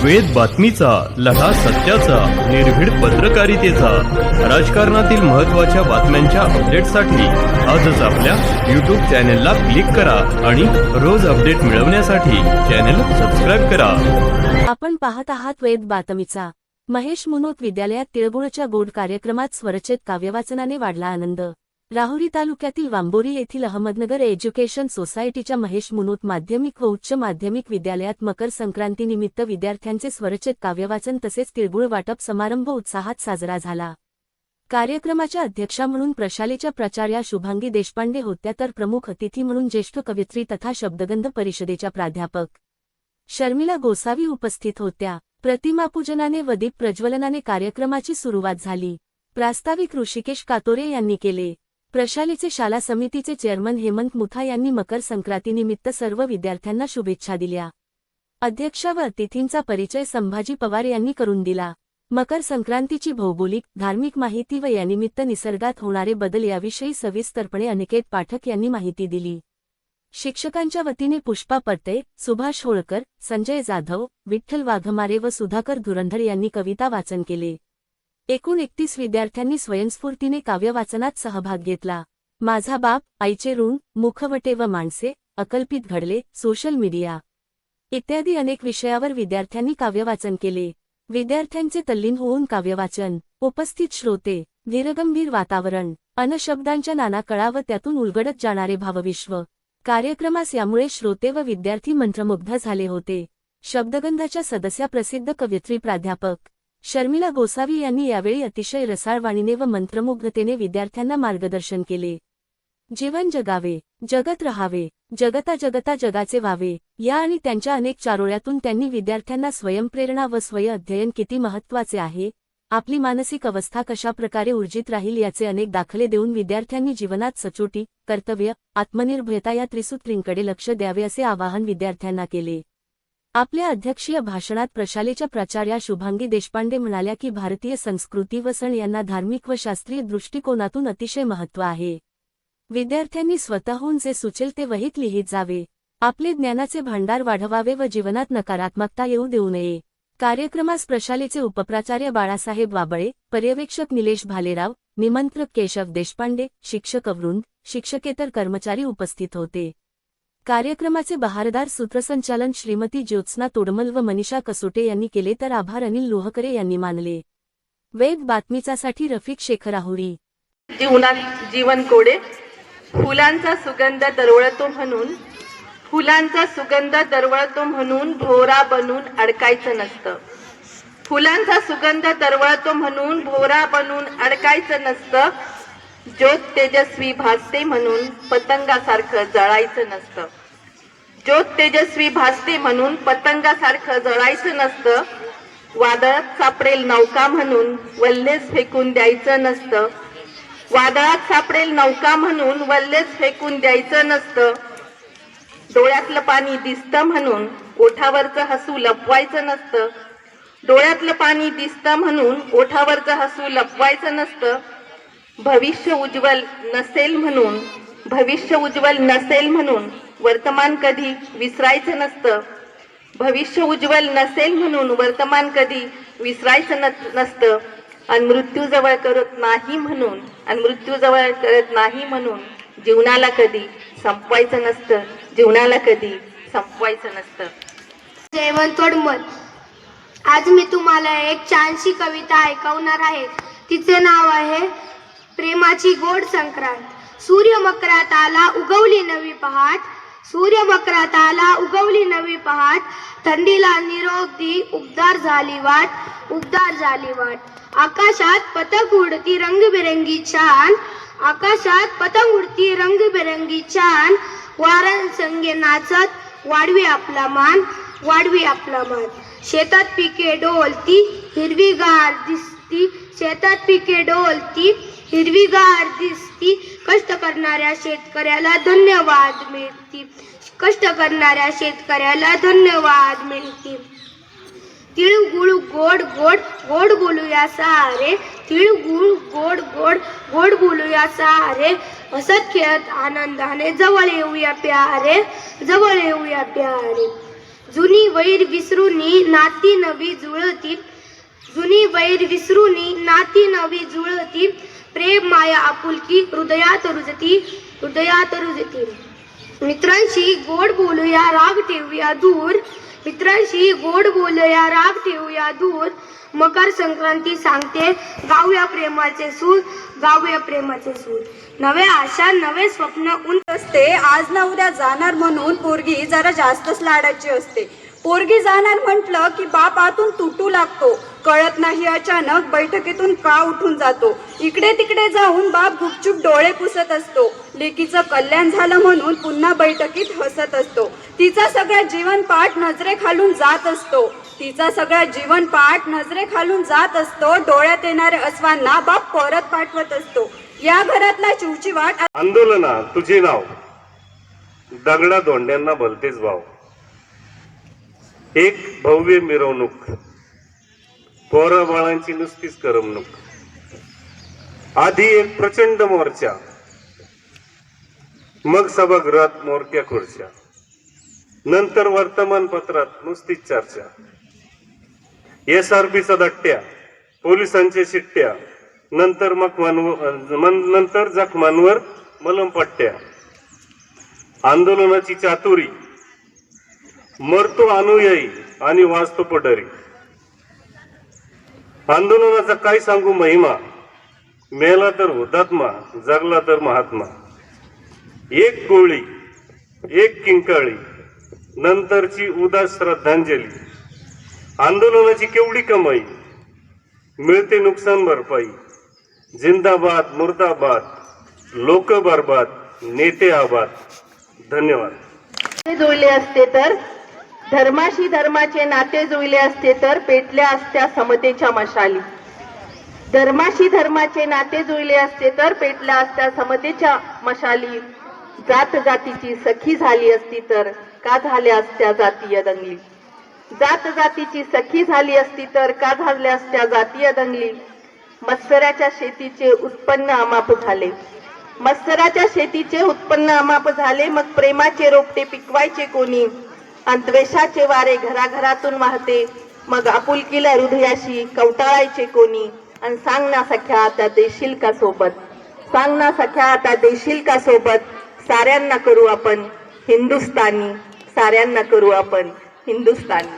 वेद बातमीचा, लढा सत्याचा, निर्भीड पत्रकारितेचा, राजकारणातील महत्त्वाच्या बातम्यांच्या अपडेटसाठी आजच आपल्या YouTube चॅनेलला क्लिक करा आणि रोज अपडेट मिळवण्यासाठी चॅनेल सबस्क्राइब करा. आपण पाहत आहात वेद बातमीचा. महेश मुनोत विद्यालयात तिळगुळच्या गोड कार्यक्रमात स्वरचित काव्यवाचनाने वाढला आनंद. राहुरी तालुक्यातील वांबोरी येथील अहमदनगर एज्युकेशन सोसायटीच्या महेश मुनोत माध्यमिक व उच्च माध्यमिक विद्यालयात मकर संक्रांतीनिमित्त विद्यार्थ्यांचे स्वरचित काव्यवाचन तसेच तिळगुळ वाटप समारंभ उत्साहात साजरा झाला. कार्यक्रमाच्या अध्यक्षा म्हणून प्रशालेच्या प्राचार्या शुभांगी देशपांडे होत्या, तर प्रमुख अतिथी म्हणून ज्येष्ठ कवयित्री तथा शब्दगंध परिषदेच्या प्राध्यापक शर्मिला गोसावी उपस्थित होत्या. प्रतिमापूजनाने व दीप प्रज्वलनाने कार्यक्रमाची सुरुवात झाली. प्रास्ताविक ऋषिकेश कातोरे यांनी केले. प्रशालेचे शाला समितीचे चेअरमन हेमंत मुथा यांनी मकर संक्रांतीनिमित्त सर्व विद्यार्थ्यांना शुभेच्छा दिल्या. अध्यक्षा व अतिथींचा परिचय संभाजी पवार यांनी करून दिला. मकर संक्रांतीची भौगोलिक, धार्मिक माहिती व यानिमित्त निसर्गात होणारे बदल याविषयी सविस्तरपणे अनिकेत पाठक यांनी माहिती दिली. शिक्षकांच्या वतीने पुष्पा परते, सुभाष होळकर, संजय जाधव, विठ्ठल वाघमारे व सुधाकर धुरंधर यांनी कविता वाचन केले. एकूण 31 विद्यार्थ्यांनी स्वयंस्फूर्तीने काव्यवाचनात सहभाग घेतला. माझा बाप, आईचे ऋण, मुखवटे व माणसे, अकल्पित घडले, सोशल मीडिया इत्यादी अनेक विषयावर विद्यार्थ्यांनी काव्यवाचन केले. विद्यार्थ्यांचे तल्लीन होऊन काव्यवाचन. उपस्थित श्रोते. धीरगंभीर वातावरण. अनशब्दांच्या नाना कळा व त्यातून उलगडत जाणारे भावविश्व. कार्यक्रमास यामुळे श्रोते व विद्यार्थी मंत्रमुग्ध झाले होते. शब्दगंधाच्या सदस्या प्रसिद्ध कवयित्री प्राध्यापक शर्मिला गोसावी यांनी यावेळी अतिशय रसाळ वाणीने व मंत्रमुग्धतेने विद्यार्थ्यांना मार्गदर्शन केले. जीवन जगावे, जगत रहावे, जगता जगता जगाचे व्हावे या आणि त्यांच्या अनेक चारोळ्यातून त्यांनी विद्यार्थ्यांना स्वयंप्रेरणा व स्वयं-अध्ययन किती महत्त्वाचे आहे, आपली मानसिक अवस्था कशाप्रकारे ऊर्जित राहील याचे अनेक दाखले देऊन विद्यार्थ्यांनी जीवनात सचोटी, कर्तव्य, आत्मनिर्भरता या त्रिसूत्रींकडे लक्ष द्यावे असे आवाहन विद्यार्थ्यांना केले. आपल्या अध्यक्षीय भाषणात प्रशालेच्या प्राचार्या शुभांगी देशपांडे म्हणाल्या की भारतीय संस्कृती व सण यांना धार्मिक व शास्त्रीय दृष्टिकोनातून अतिशय महत्त्व आहे. विद्यार्थ्यांनी स्वतःहून जे सुचेल ते वहीत लिहित जावे. आपले ज्ञानाचे भांडार वाढवावे व जीवनात नकारात्मकता येऊ देऊ नये. कार्यक्रमास प्रशालेचे उपप्राचार्य बाळासाहेब वाबळे, पर्यवेक्षक निलेश भालेराव, निमंत्रक केशव देशपांडे, शिक्षकवृंद, शिक्षकेतर कर्मचारी उपस्थित होते. कार्यक्रमाचे बहारदार सूत्रसंचालन श्रीमती ज्योत्स्ना तोडमल व मनीषा कसोटे यांनी केले, तर आभार अनिल लोहकरे यांनी मानले. वेद बातमीचासाठी रफिक शेख राहुरी. जीवनात जीवन कोडे. फुलांचा सुगंध दरवळतो म्हणून, फुलांचा सुगंध दरवळतो म्हणून भोवरा बनून अडकायचं नसतं. फुलांचा सुगंध दरवळतो म्हणून भोवरा बनून अडकायचं नसतं. ज्योत तेजस्वी भासते म्हणून पतंगासारखं जळायचं नसतं. ज्योत तेजस्वी भासते म्हणून पतंगासारखं जळायचं नसतं. वादळात सापडेल नौका म्हणून वल्लेच फेकून द्यायचं नसतं. वादळात सापडेल नौका म्हणून वल्लेच फेकून द्यायचं नसतं. डोळ्यातलं पाणी दिसतं म्हणून ओठावरचं हसू लपवायचं नसतं. डोळ्यातलं पाणी दिसतं म्हणून ओठावरचं हसू लपवायचं नसतं. भविष्य उज्ज्वल नसेल म्हणून, भविष्य उज्ज्वल नसेल म्हणून वर्तमान कधी विसरायचं नसतं. भविष्य उज्ज्वल नसेल म्हणून वर्तमान कधी विसरायचं नसतं. आणि मृत्यूजवळ करत नाही म्हणून, आणि मृत्यूजवळ करत नाही म्हणून जीवनाला कधी संपवायचं नसतं. जीवनाला कधी संपवायचं नसतं. जयवंत तोडमल. आज मी तुम्हाला एक छानशी कविता ऐकवणार आहे. तिचे नाव आहे प्रेमाची गोड संक्रांत. सूर्य मकरात आला उगवली नवी पहाट. सूर्य मकरात आला उगवली नवी पहाट. थंडीला निरोप दी उबदार झाली वाट, उबदार झाली वाट. आकाशात पतंग उडती रंगबिरंगी छान. आकाशात पतंग उडती रंगबिरंगी छान. वारांसंगे नाचत वाढवी आपला मान, वाढवी आपला मान. शेतात पिके डोलती हिरवीगार दिसती. शेतात पिके डोलती हिरवीगार दिसती. कष्ट करणाऱ्या शेतकऱ्याला धन्यवाद मिळती. कष्ट करणाऱ्या शेतकऱ्याला धन्यवाद मिळती. तिळगुळ गोड गोड गोड बोलूया सारे. तिळगुळ गोड गोड गोड बोलूया सारे. हसत खेळत आनंदाने जवळ येऊया प्यारे, जवळ येऊया प्यारे. जुनी वैर विसरूनी नाती नवी जुळतील, जुनी वैर विसरूनी नाती नवी जुळतील, प्रेम माया आपुलकी हृदयात रुजती, हृदयात रुजती. मित्रांशी गोड बोलूया राग ठेवूया दूर, मित्रांशी गोड बोलूया राग ठेवूया दूर. मकर संक्रांती सांगते गाऊया प्रेमाचे सूर, गाऊया प्रेमाचे सूर. नवे आशा नवे स्वप्न उंच असते. आज ना उद्या जाणार म्हणून पोरगी जरा जास्तच लाडाची असते. पोरगी जाणार म्हटलं की बाप आतून तुटू लागतो. कळत नाही अचानक बैठकीतून का उठून जातो. इकडे तिकडे जाऊन बाप गुपचूप डोळे पुसत असतो. लेकीचं कल्याण झालं म्हणून पुन्हा बैठकीत हसत असतो. तिचा सगळा जीवनपाठ नजरेखालून जात असतो. तिचा सगळा जीवनपाठ नजरेखालून जात असतो. डोळ्यात येणाऱ्या अस्वांना बाप परत पाठवत असतो. या घरातला चिवचिवाट. आंदोलना तुझे नाव, दगडा धोंड्यांना भलतेच भाव. एक भव्य मिरवणूक, पोरा बाळांची नुसतीच करमणूक. आधी एक प्रचंड मोर्चा, मग सभागृहात मोरक्या खुर्च्या, नंतर वर्तमानपत्रात नुसतीच चर्चा. SRPचा दट्ट्या, पोलिसांच्या शिट्ट्या, नंतर नंतर जखमांवर मलमपट्ट्या. आंदोलनाची चातुरी, मरतो अनुयायी आणि वाचतो पडरी. आंदोलनाचा काय सांगू महिमा, मेला तर हुतात्मा, जगला तर महात्मा. एक गोळी, एक किंकाळी, नंतरची उदास श्रद्धांजली. आंदोलनाची केवढी कमाई, मिळते नुकसान भरपाई. जिंदाबाद मुर्दाबाद, लोक बरबाद, नेते आबाद. धन्यवाद. नाते जुळले असते तर, धर्माशी धर्माचे नाते जुळले असते तर पेटल्या असत्या समतेच्या मशाली. धर्माशी धर्माचे नाते जुळले असते तर पेटल्या असत्या समतेच्या मशाली. जात जातीची सखी झाली असती तर का झाल्या असत्या जातीय दंगली. जात जातीची सखी झाली असती तर का झाल्या असत्या जातीय दंगली. मत्सराच्या शेतीचे उत्पन्न अमाप झाले, मत्सराच्या शेतीचे उत्पन्न अमाप झाले. मग प्रेमाचे रोपटे पिकवायचे कोणी, द्वेषाचे वारे घराघरातून वाहते. मग आपुलकीला हृदयाशी कवटाळायचे कोणी. आणि सांग ना सख्या आता देशील का सोबत, सांग ना सख्या आता देशील का सोबत. साऱ्यांना करू आपण हिंदुस्तानी, साऱ्यांना करू आपण हिंदुस्तानी.